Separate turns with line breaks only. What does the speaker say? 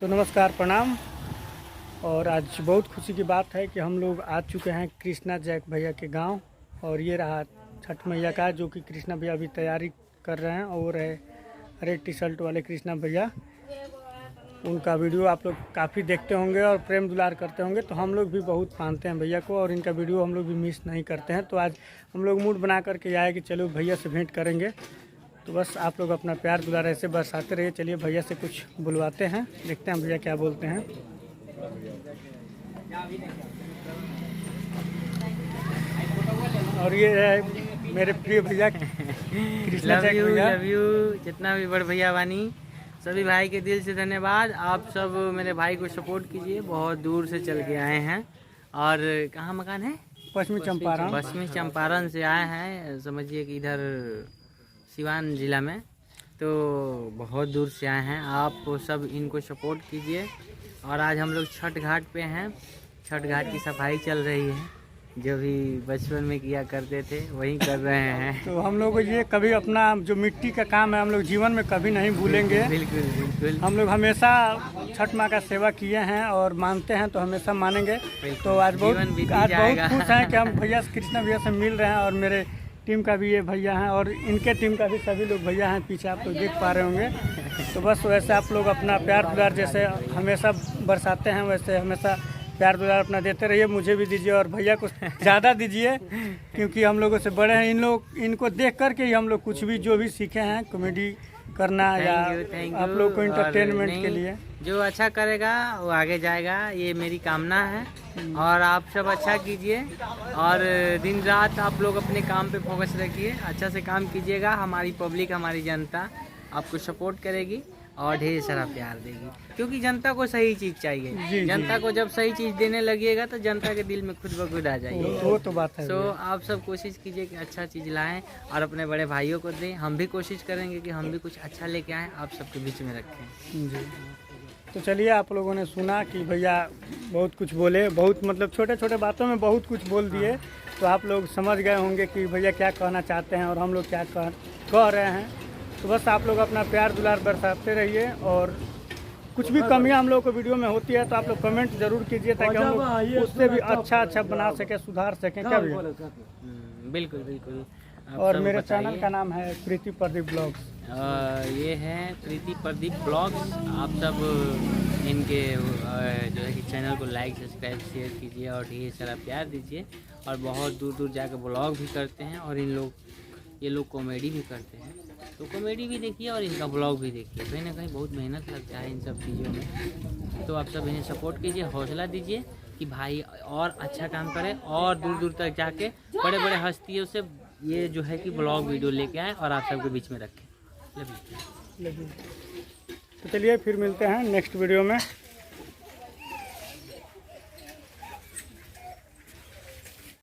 तो नमस्कार, प्रणाम। और आज बहुत खुशी की बात है कि हम लोग आ चुके हैं कृष्णा जैक भैया के गांव। और ये रहा छठ मैया का, जो कि कृष्णा भैया अभी तैयारी कर रहे हैं। और है रेड टी शर्ट वाले कृष्णा भैया, उनका वीडियो आप लोग काफ़ी देखते होंगे और प्रेम दुलार करते होंगे। तो हम लोग भी बहुत मानते हैं भैया को और इनका वीडियो हम लोग भी मिस नहीं करते हैं। तो आज हम लोग मूड बना करके आए कि चलो भैया से भेंट करेंगे। तो बस आप लोग अपना प्यार दुलार ऐसे बरसाते रहिए। चलिए भैया से कुछ बुलवाते हैं, देखते हैं भैया क्या बोलते हैं। और ये है मेरे प्रिय भैया कृष्णा जैक भैया।
Love you. जितना भी बड़ भैया बानी, सभी भाई के दिल से धन्यवाद। आप सब मेरे भाई को सपोर्ट कीजिए। बहुत दूर से चल के आए हैं। और कहाँ मकान है?
पश्चिमी चंपारण।
पश्चिमी चंपारण से आए हैं, समझिए कि इधर सिवान जिला में। तो बहुत दूर से आए हैं। आप सब इनको सपोर्ट कीजिए। और आज हम लोग छठ घाट पे हैं। छठ घाट की सफाई चल रही है, जो भी बचपन में किया करते थे वही कर रहे हैं।
तो हम लोग ये कभी अपना जो मिट्टी का काम है हम लोग जीवन में कभी नहीं भूलेंगे।
बिल्कुल बिल्कुल।
हम लोग हमेशा छठ माँ का सेवा किए हैं और मानते हैं, तो हमेशा मानेंगे। तो आज बहुत खुश हैं कि हम भैया कृष्णा भैया से मिल रहे हैं। और मेरे टीम का भी ये भैया हैं और इनके टीम का भी सभी लोग भैया हैं, पीछे आप लोग देख पा रहे होंगे। तो बस वैसे आप लोग अपना प्यार दुलार जैसे हमेशा बरसाते हैं, वैसे हमेशा प्यार दुलार अपना देते रहिए। मुझे भी दीजिए और भैया को ज़्यादा दीजिए, क्योंकि हम लोगों से बड़े हैं। इनको देख करके ही हम लोग कुछ भी जो भी सीखे हैं, कॉमेडी करना या आप लोग को इंटरटेनमेंट के लिए।
जो अच्छा करेगा वो आगे जाएगा, ये मेरी कामना है। और आप सब अच्छा कीजिए और दिन रात आप लोग अपने काम पे फोकस रखिए। अच्छा से काम कीजिएगा। हमारी पब्लिक, हमारी जनता आपको सपोर्ट करेगी और ढेर सारा प्यार देगी, क्योंकि जनता को सही चीज़ चाहिए। जनता को जब सही चीज़ देने लगिएगा तो जनता के दिल में खुद ब खुद आ जाएगी।
वो तो बात है।
तो आप सब कोशिश कीजिए कि अच्छा चीज़ लाएं और अपने बड़े भाइयों को दें। हम भी कोशिश करेंगे कि हम भी कुछ अच्छा लेके आएँ, आप सबके बीच में रखें
जी। तो चलिए, आप लोगों ने सुना कि भैया बहुत कुछ बोले, बहुत मतलब छोटे छोटे बातों में बहुत कुछ बोल दिए। तो आप लोग समझ गए होंगे कि भैया क्या कहना चाहते हैं और हम लोग क्या कह रहे हैं। तो बस आप लोग अपना प्यार दुलार बरसाते रहिए। और कुछ भी कमियां हम लोग को वीडियो में होती है तो आप लोग कमेंट जरूर कीजिए, ताकि हम लोग उससे भी अच्छा बना सकें, सुधार सकें। क्या भैया?
बिल्कुल बिल्कुल।
और मेरे चैनल का नाम है प्रीति प्रदीप ब्लॉग्स।
ये है प्रीति प्रदीप ब्लॉग्स। आप सब इनके जो है कि चैनल को लाइक, सब्सक्राइब, शेयर कीजिए और ढेर सारा प्यार दीजिए। और बहुत दूर दूर जाकर ब्लॉग भी करते हैं और ये लोग कॉमेडी भी करते हैं। तो कॉमेडी भी देखिए और इनका ब्लॉग भी देखिए। कहीं ना कहीं बहुत मेहनत लगता है इन सब चीज़ों में। तो आप सब इन्हें सपोर्ट कीजिए, हौसला दीजिए कि भाई और अच्छा काम करें और दूर दूर तक जाके बड़े बड़े हस्तियों से ये जो है कि ब्लॉग वीडियो लेके आए और आप सबके बीच में रखें।
तो चलिए फिर मिलते हैं नेक्स्ट वीडियो में।